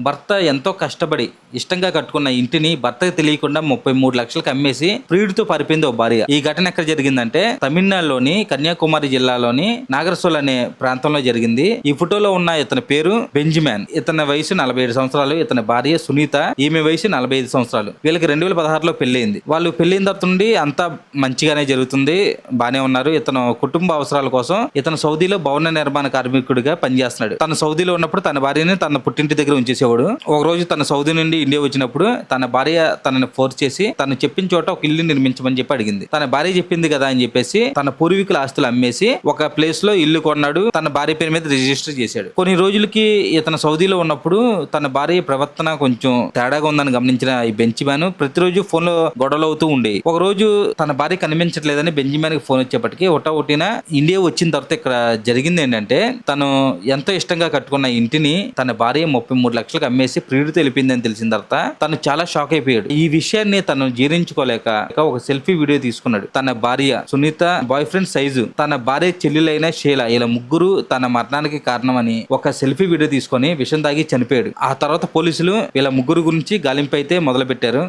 భర్త ఎంతో కష్టపడి ఇష్టంగా కట్టుకున్న ఇంటిని భర్తకు తెలియకుండా 33 లక్షలకు అమ్మేసి ప్రియుడితో పారిపోయింది ఓ భార్య. ఈ ఘటన ఎక్కడ జరిగిందంటే తమిళనాడులోని కన్యాకుమారి జిల్లాలోని నాగర్సోల్ అనే ప్రాంతంలో జరిగింది. ఈ ఫోటోలో ఉన్న ఇతని పేరు బెంజిమాన్. ఇతని వయసు 47 సంవత్సరాలు. ఇతని భార్య సునీత, ఈమె వయసు 45 సంవత్సరాలు. వీళ్ళకి 2016లో పెళ్ళైంది. వాళ్ళు పెళ్ళైన తర్వాత నుండి అంతా మంచిగానే జరుగుతుంది, బానే ఉన్నారు. ఇతను కుటుంబ అవసరాల కోసం ఇతను సౌదీలో భవన నిర్మాణ కార్మికుడిగా పనిచేస్తున్నాడు. తన సౌదీలో ఉన్నప్పుడు తన భార్యని తన పుట్టింటి దగ్గర ఉంచేసేవాడు. ఒక రోజు తన సౌదీ నుండి ఇండియా వచ్చినప్పుడు తన భార్య తనని ఫోర్స్ చేసి తను చెప్పిన చోట ఒక ఇల్లు నిర్మించమని చెప్పి అడిగింది. తన భార్య చెప్పింది కదా అని చెప్పేసి తన పూర్వీకుల ఆస్తులు అమ్మేసి ఒక ప్లేస్ లో ఇల్లు కొన్నాడు. తన భార్య పేరు మీద రిజిస్టర్ చేశాడు. కొన్ని రోజులకి ఇతను సౌదీలో ఉన్నప్పుడు తన భార్య ప్రవర్తన కొంచెం తేడాగా ఉందని గమనించిన ఈ బెంజిమాన్ ప్రతిరోజు ఫోన్ లో గొడవలు అవుతూ ఉండేవి. ఒక రోజు తన భార్య కనిపించట్లేదని బెంజిమాన్ కి ఫోన్ వచ్చేప్పటికి ఒకటిన ఇండియా వచ్చిన తర్వాత ఇక్కడ జరిగింది ఏంటంటే తను ఎంతో ఇష్టంగా కట్టుకున్న ఇంటిని తన భార్య 33 లక్షలకు అమ్మేసి ప్రియుడితో వెళ్ళిపోయిందని తెలిసిన తర్వాత తను చాలా షాక్ అయిపోయాడు. ఈ విషయాన్ని తను జీర్ణించుకోలేక ఒక సెల్ఫీ వీడియో తీసుకున్నాడు. తన భార్య సునీత, బాయ్ ఫ్రెండ్ సైజు, తన భార్య చెల్లెలైన షీలా, ఇలా ముగ్గురు తన మరణానికి కారణమని ఒక సెల్ఫీ వీడియో తీసుకొని విషం తాగి చనిపోయాడు. ఆ తర్వాత పోలీసులు వీళ్ళ ముగ్గురు గురించి గాలింపు అయితే మొదలు పెట్టారు.